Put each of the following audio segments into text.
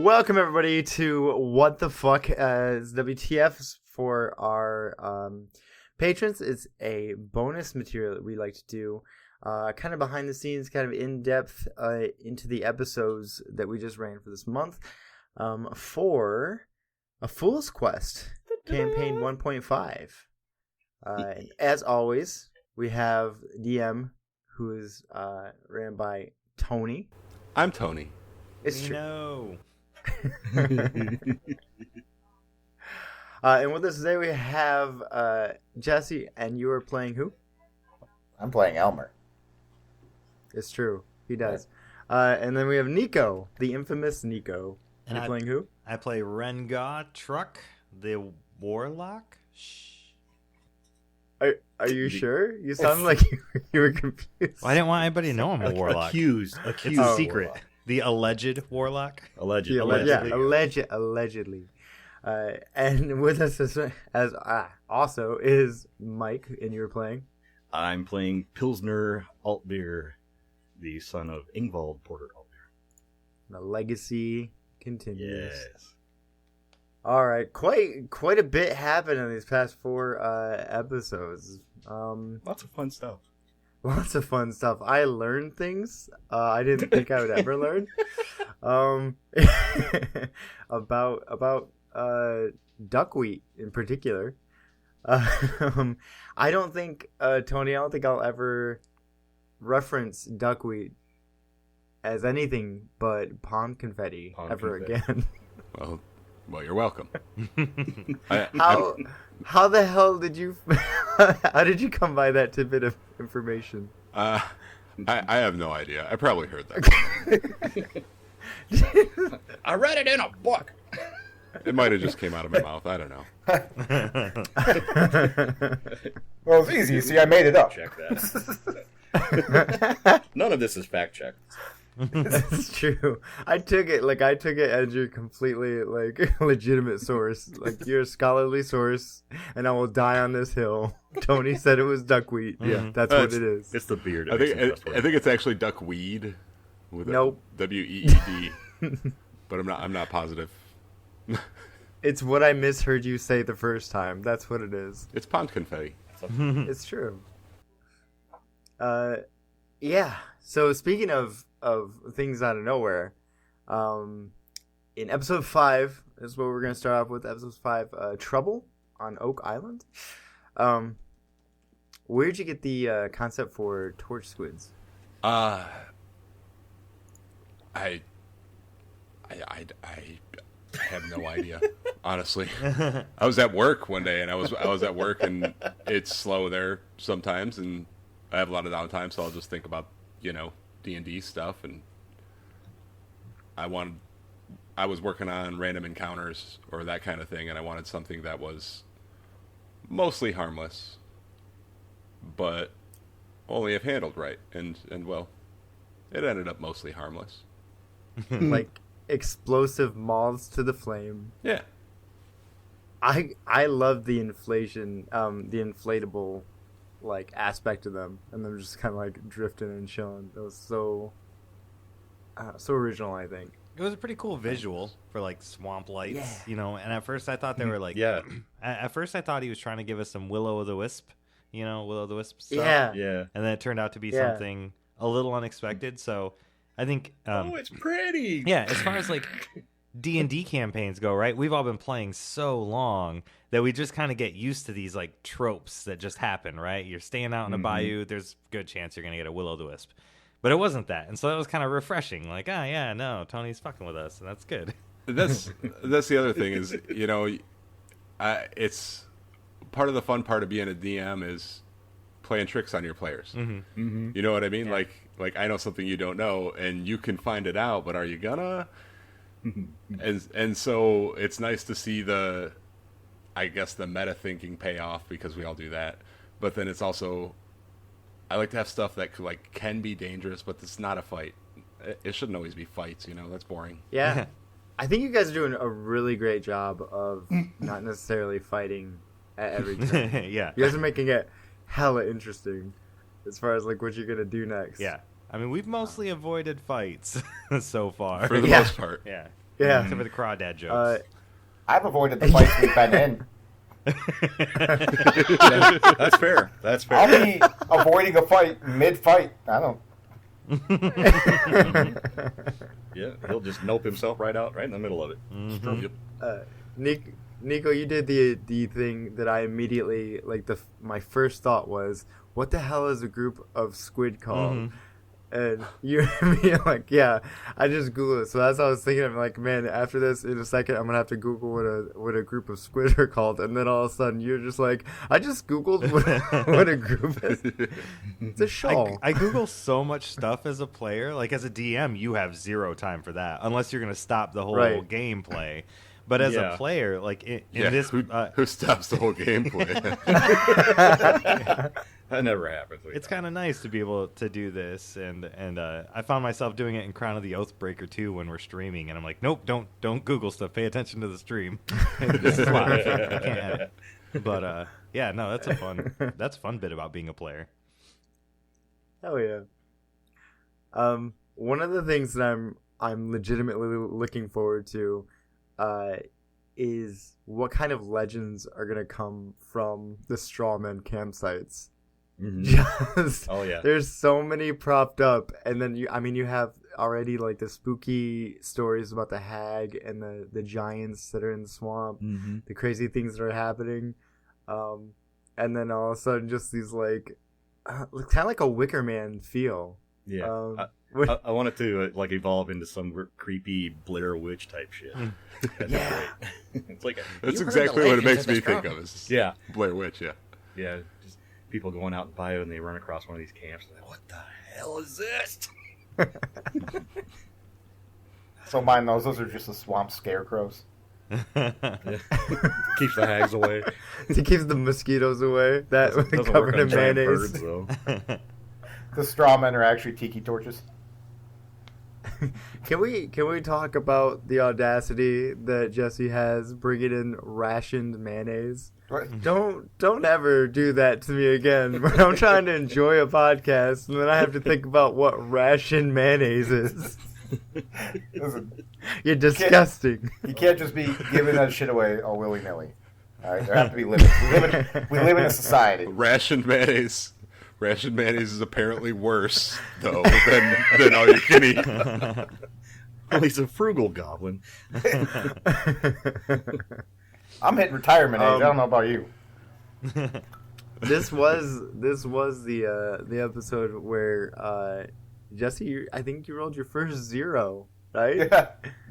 Welcome everybody to What the Fuck as WTF for our patrons. It's a bonus material that we like to do, kind of behind the scenes, kind of in depth into the episodes that we just ran for this month, for a Fool's Quest campaign 1.5. As always, we have DM, who is ran by Tony. I'm Tony. It's true. No. And with us today we have Jesse, and you are playing who? I'm playing Elmer. It's true, he does. And then we have Nico, the infamous Nico. And You're playing who? I play Rengaw, Truk, the Warlock. Shh. Are you sure? You sound like you were confused. Well, I didn't want anybody to know I'm a Warlock. Accused. It's a Oh, secret. Warlock. The alleged Warlock. Allegedly. Allegedly. And with us as also is Mike, and you're playing. I'm playing Pilsner Altbier, the son of Ingvald Porter Altbier. The legacy continues. Yes. All right, quite a bit happened in these past 4 episodes. Lots of fun stuff. Lots of fun stuff. I learned things I didn't think I would ever learn. About duckweed in particular. I don't think Tony. I don't think I'll ever reference duckweed as anything but pond confetti again. Well, you're welcome. How the hell did you? How did you come by that tidbit of information? I have no idea. I probably heard that. I read it in a book. It might have just came out of my mouth. I don't know. Well, it's easy. You see, I made it up. Check that. None of this is fact checked. It's true. I took it as your completely legitimate source. Like, you're a scholarly source, and I will die on this hill. Tony said it was duckweed. Yeah, that's what it is. It's the beard. I think it's actually duckweed with Nope. a W-E-E-D. But I'm not positive. It's what I misheard you say the first time. That's what it is. It's pond confetti. It's true. Yeah. So speaking of things out of nowhere, in episode 5 is what we're gonna start off with. Episode 5, Trouble on Oak Island. Where'd you get the concept for torch squids? I have no idea, honestly. I was at work one day, and I was at work, and it's slow there sometimes, and I have a lot of downtime, so I'll just think about D&D stuff, and I was working on random encounters or that kind of thing, and I wanted something that was mostly harmless, but only if handled right, and well, it ended up mostly harmless. Like explosive moths to the flame. Yeah. I love the inflation, the inflatable aspect of them, and them just kind of drifting and chilling. It was so original, I think. It was a pretty cool visual for swamp lights, Yeah. And at first I thought they were Yeah. At first I thought he was trying to give us some Will-o'-the-Wisp, Will-o'-the-Wisp stuff. Yeah. Yeah. And then it turned out to be Yeah. something a little unexpected. So I think, It's pretty. yeah, as far as D&D campaigns go, right? We've all been playing so long that we just kind of get used to these tropes that just happen, right? You're staying out in a bayou, there's a good chance you're going to get a will-o'-the-wisp. But it wasn't that. And so that was kind of refreshing. Yeah, no, Tony's fucking with us, and that's good. That's the other thing is, it's part of the fun part of being a DM is playing tricks on your players. Mm-hmm. Mm-hmm. You know what I mean? Yeah. Like I know something you don't know, and you can find it out, but are you gonna? And so it's nice to see the meta thinking pay off, because we all do that. But then it's also, I like to have stuff that can be dangerous, but it's not a fight. It shouldn't always be fights, that's boring. Yeah. I think you guys are doing a really great job of not necessarily fighting at every turn. Yeah. You guys are making it hella interesting as far as what you're gonna do next. Yeah. I mean, we've mostly avoided fights so far. For the Yeah. most part. Yeah. Yeah. Except for the crawdad jokes. I've avoided the fights we've been in. That's fair. That's fair. I'll be avoiding a fight mid-fight. I don't. Yeah, he'll just nope himself right in the middle of it. Mhm. Yep. Nico, you did the thing that I immediately like. My first thought was, what the hell is a group of squid called? Mhm. And you're like, yeah, I just Googled it. So that's what I was thinking. I'm like, man, after this, in a second, I'm gonna have to Google what a group of squid are called. And then all of a sudden, you're just like, I just Googled what a group is. It's a show. I Google so much stuff as a player. Like as a DM, you have zero time for that unless you're going to stop the whole Right. gameplay. But as Yeah. a player, like in Yeah, this, who stops the whole gameplay? That never happens. it's kind of nice to be able to do this, and I found myself doing it in Crown of the Oathbreaker too when we're streaming, and I'm like, nope, don't Google stuff. Pay attention to the stream. This is live. I can't edit. But yeah, no, that's a fun bit about being a player. Hell yeah. One of the things that I'm legitimately looking forward to is what kind of legends are gonna come from the strawman campsites. Mhm. Just Oh yeah. there's so many propped up, and then you have already like the spooky stories about the hag and the giants that are in the swamp, Mm-hmm. the crazy things that are happening, and then all of a sudden just these like kind of like a Wicker Man feel. Yeah. With- I want it to like evolve into some creepy Blair Witch type shit. That'd be Yeah. great. It's like That's You heard the exactly what it makes legends of me the think Truk? of. Is yeah, Blair Witch, yeah. yeah. Just people going out in the bayou and they run across one of these camps. Like, what the hell is this? So mine, those are just the swamp scarecrows. Keeps the hags away. It keeps the mosquitoes away. That Doesn't covered work on in giant mayonnaise. birds, though. The straw men are actually tiki torches. Can we talk about the audacity that Jesse has bringing in rationed mayonnaise? Right. Don't ever do that to me again. When I'm trying to enjoy a podcast, and then I have to think about what rationed mayonnaise is. Listen, You're disgusting. you can't just be giving that shit away all willy-nilly. All right? There have to be limits. We live in a society. Rationed mayonnaise. Rationed mayonnaise is apparently worse, though, than all you can eat. Well, he's a frugal goblin. I'm hitting retirement age. I don't know about you. This was the episode where Jesse, I think you rolled your first 0, right?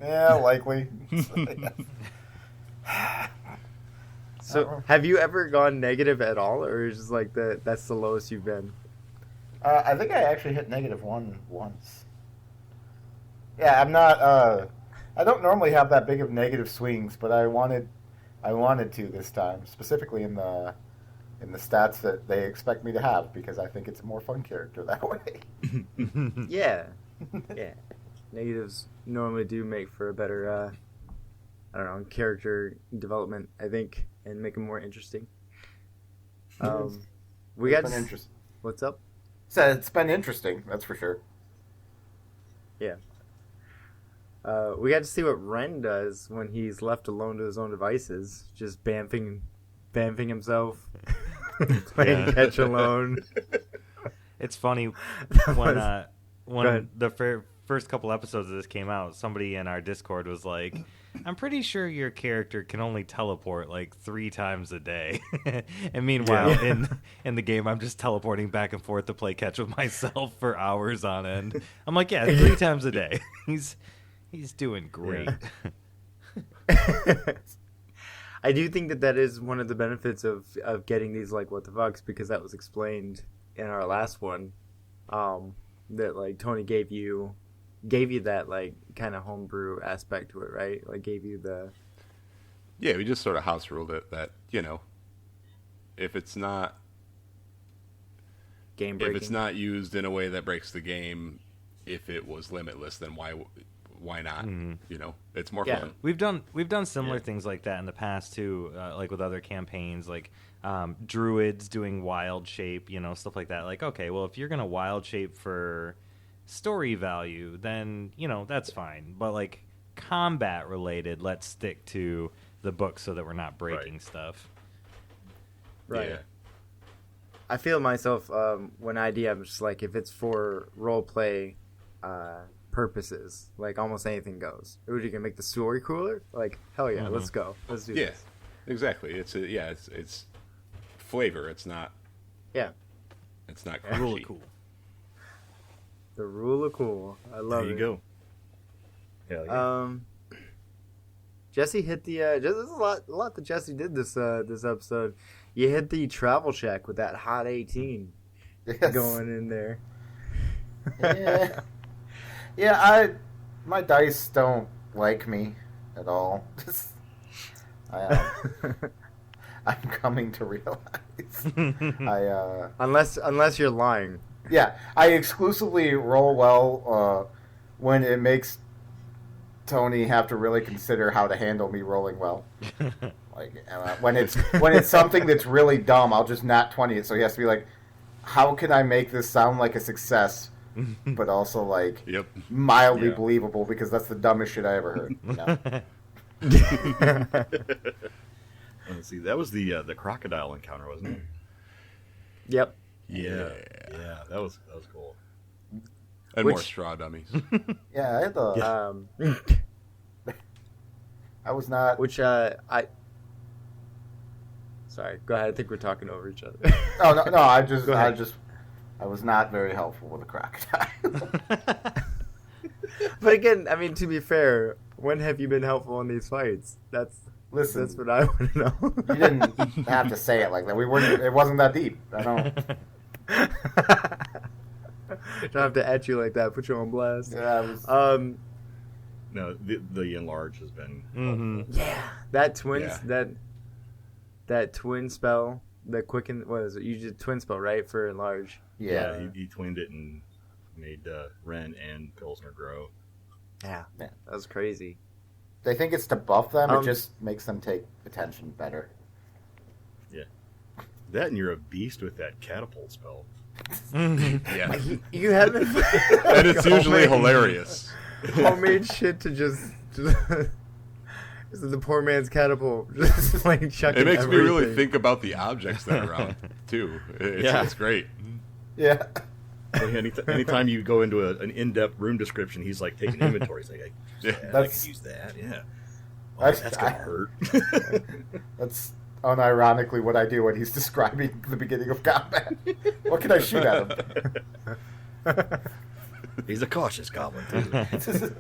Yeah, likely. So, have you ever gone negative at all, or is just like that's the lowest you've been? I think I actually hit -1 once. Yeah, I'm not. I don't normally have that big of negative swings, but I wanted to this time, specifically in the stats that they expect me to have, because I think it's a more fun character that way. Yeah, yeah. Negatives normally do make for a better, I don't know, character development, I think, and make them more interesting. We got It's been interesting. what's up? So it's been interesting, that's for sure. Yeah. We got to see what Ren does when he's left alone to his own devices, just bamfing himself, playing catch alone. It's funny That when Go when ahead. the first couple episodes of this came out, somebody in our Discord was like, "I'm pretty sure your character can only teleport like 3 times a day," and meanwhile Yeah. in the game, I'm just teleporting back and forth to play catch with myself for hours on end. I'm like, yeah, 3 times a day. He's doing great. I do think that is one of the benefits of getting these like what the fucks, because that was explained in our last one, that like Tony gave you that like kind of homebrew aspect to it, right? Like gave you the Yeah, we just sort of house ruled it that, if it's not game breaking. if it's not used in a way that breaks the game, if it was limitless, then why not? Mhm. It's more Yeah. fun. We've done similar Yeah. things like that in the past too, like with other campaigns, like druids doing wild shape, stuff like that. Like, okay, well, if you're gonna wild shape for story value, then that's fine. But like combat related, let's stick to the book so that we're not breaking Right. stuff. Right. Yeah. I feel myself when I DM, just like if it's for role play purposes, like almost anything goes. Ooh, you can make the story cooler? Like hell yeah, let's go. Let's do Yeah. this. Exactly. It's flavor. It's not Yeah. crunchy. Really cool. The rule of cool. I love There you it. go. Hell yeah. Jesse hit the. There's a lot that Jesse did this episode. You hit the travel check with that hot 18 Yes. going in there. Yeah. Yeah, my dice don't like me at all. I'm coming to realize. Unless you're lying. Yeah, I exclusively roll well when it makes Tony have to really consider how to handle me rolling well. Like when it's something that's really dumb, I'll just not 20 it. So he has to be like, how can I make this sound like a success, but also like Yep. mildly Yeah. believable, because that's the dumbest shit I ever heard. You know? Let's see. That was the crocodile encounter, wasn't it? Yep. Yeah. That was cool. And Which- more straw dummies. Yeah, I had the. I was not. Which I. Sorry, go ahead. I think we're talking over each other. Oh no! Go ahead. I was not very helpful with the crocodile. But again, I mean, to be fair, when have you been helpful in these fights? That's Listen, what I want to know. you didn't have to say it like that. We weren't. It wasn't that deep. I don't. Don't have to at you like that. Put you on blast. Yeah, I was. No, the enlarge has been. Yeah, that twin Yeah. that twin spell, the quicken. What is it? You did twin spell, right, for enlarge? Yeah. He twinned it and made Ren and Pilsner grow. Yeah, Yeah. that was crazy. They think it's to buff them. It Um, just makes them take attention better. That and you're a beast with that catapult spell. Yeah. You haven't. And it's usually hilarious. Homemade shit to just the poor man's catapult, just like chucking. It makes me really everything. think about the objects that are around, too. It's great. Yeah. So anytime you go into an in-depth room description, he's like taking inventory. He's like, Yeah. I That's- can use that. Yeah. Oh, That's- that's gonna hurt. That's unironically what I do when he's describing the beginning of combat. What can I shoot at him? He's a cautious goblin too.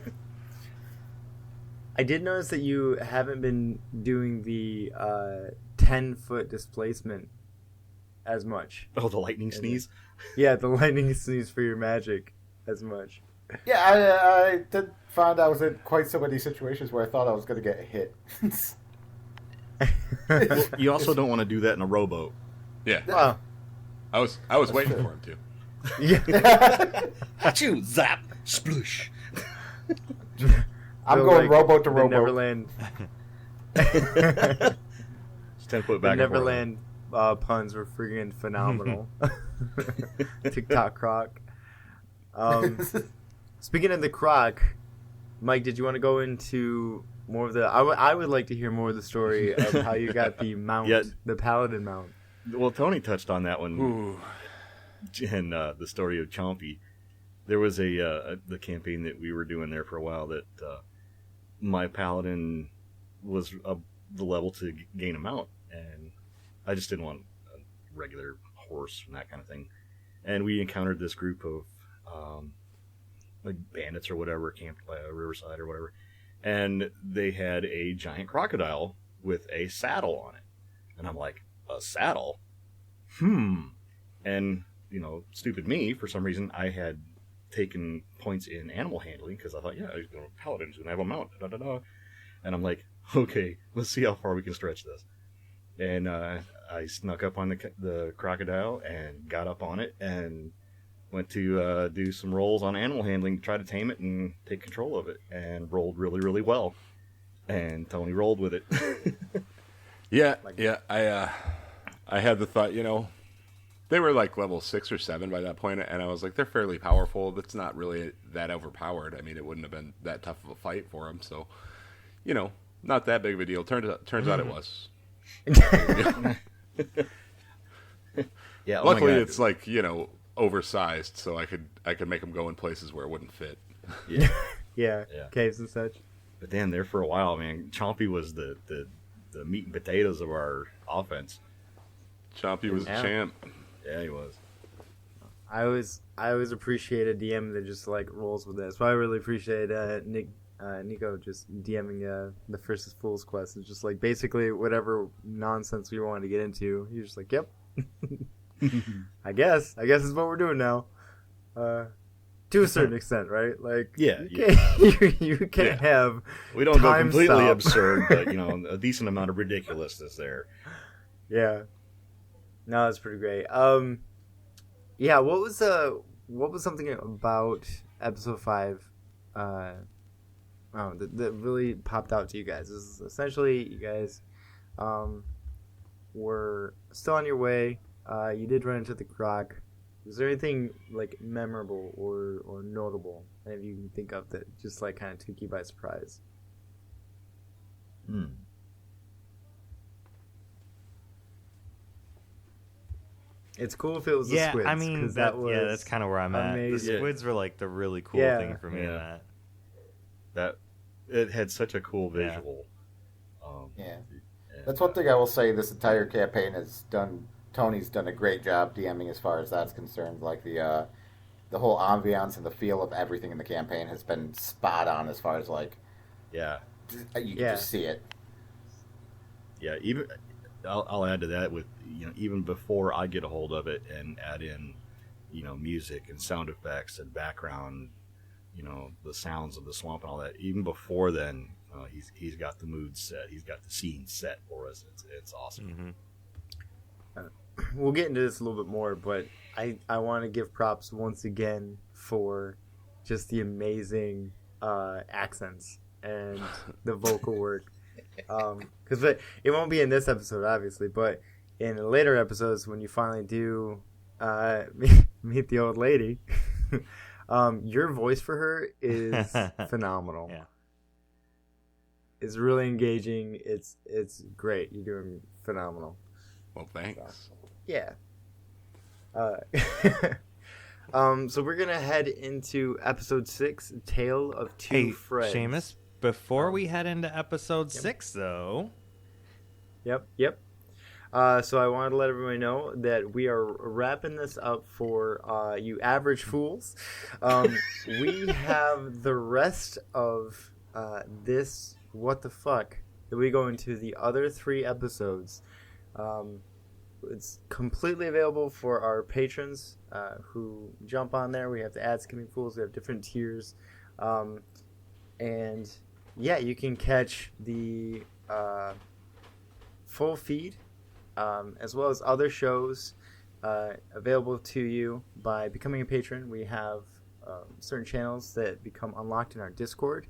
I did notice that you haven't been doing the 10-foot displacement as much. Oh, the lightning sneeze. Yeah, the lightning sneeze for your magic as much. Yeah, I did find I was in quite so many situations where I thought I was going to get hit. You also don't want to do that in a rowboat. Yeah. Wow. I was waiting true. for him to. Yeah. Achoo! Zap! Sploosh! I'm So, going like, rowboat to the rowboat. Neverland. It's 10 foot The back and forth. Neverland puns were freaking phenomenal. TikTok croc. Speaking of the croc, Mike, did you want to go into more of the? I would like to hear more of the story of how you got the mount, Yeah. the paladin mount. Well, Tony touched on that one Ooh. in the story of Chompy. There was the campaign that we were doing there for a while that my paladin was the level to gain a mount, and I just didn't want a regular horse and that kind of thing. And we encountered this group of like bandits or whatever, camped by a riverside or whatever, and they had a giant crocodile with a saddle on it. And I'm like, a saddle? And, you know, stupid me, for some reason, I had taken points in animal handling, because I thought, yeah, paladin's going to have a mount, da-da-da. And I'm like, okay, let's see how far we can stretch this. And I snuck up on the crocodile and got up on it and went to do some rolls on animal handling to try to tame it and take control of it, and rolled really, really well. And Tony rolled with it. Yeah. I had the thought, They were like level 6 or 7 by that point, and I was like, they're fairly powerful. That's not really that overpowered. I mean, it wouldn't have been that tough of a fight for them. So, not that big of a deal. Turns out it was. Yeah. Luckily, it's like oversized, so I could make them go in places where it wouldn't fit. Yeah. Yeah, caves and such. But then there for a while, man, Chompy was the meat and potatoes of our offense. Chompy was a champ. Yeah, he was. I always appreciate a DM that just like rolls with it. So I really appreciate Nico just DMing the First is Fools quest. It's just like basically whatever nonsense we wanted to get into. You're just like, yep. I guess it's what we're doing now. To a certain extent, right? Like, you can't have. We don't go completely stop. absurd, but a decent amount of ridiculousness there. Yeah. No, that's pretty great. Yeah. What was something about episode 5? That really popped out to you guys? This is essentially you guys, were still on your way. You did run into the Truk. Was there anything like memorable or notable that you can think of that just like kind of took you by surprise? It's cool if it was the squids. I mean, that's kind of where I'm amazing. at. The squids were like the really cool thing for me in that. That it had such a cool visual. That's one thing I will say. This entire campaign has done. Tony's done a great job DMing as far as that's concerned. Like the whole ambiance and the feel of everything in the campaign has been spot on as far as like, you can just see it. Yeah, even I'll add to that with even before I get a hold of it and add in music and sound effects and background, the sounds of the swamp and all that. Even before then, he's got the mood set. He's got the scene set for us. It's awesome. Mm-hmm. We'll get into this a little bit more, but I want to give props once again for just the amazing accents and the vocal work. Because it won't be in this episode, obviously, but in later episodes when you finally do meet the old lady, your voice for her is phenomenal. Yeah. It's really engaging. It's great. You're doing phenomenal. Well, thanks. Yeah. So we're gonna head into episode 6, Tale of Two Friends. Shamas, before we head into episode 6, though. Yep. So I wanted to let everybody know that we are wrapping this up for you average fools. We have the rest of this What the Fuck that we go into the other 3 episodes. It's completely available for our patrons who jump on there. We have the ad skimming fools. We have different tiers. And you can catch the full feed as well as other shows available to you by becoming a patron. We have certain channels that become unlocked in our Discord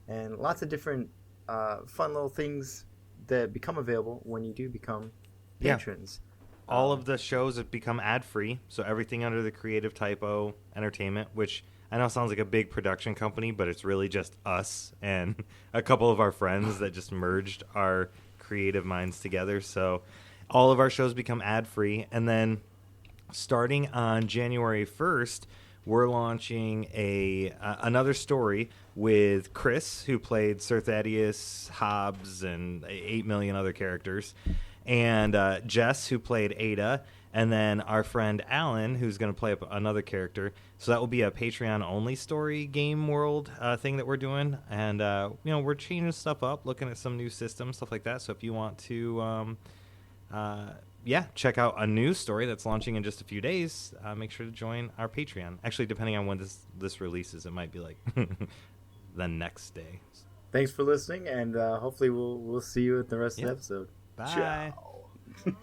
and lots of different fun little things that become available when you do become patrons. All of the shows have become ad-free, so everything under the Creative Typo Entertainment, which I know sounds like a big production company, but it's really just us and a couple of our friends that just merged our creative minds together. So all of our shows become ad-free, and then starting on January 1st, we're launching another story with Chris, who played Sir Thaddeus, Hobbs, and 8 million other characters, and Jess, who played Ada, and then our friend Alan, who's going to play another character. So that will be a Patreon-only story game world thing that we're doing. And, we're changing stuff up, looking at some new systems, stuff like that. So if you want to, check out a new story that's launching in just a few days, make sure to join our Patreon. Actually, depending on when this releases, it might be like the next day. Thanks for listening, and hopefully we'll see you at the rest of the episode. Bye. Ciao.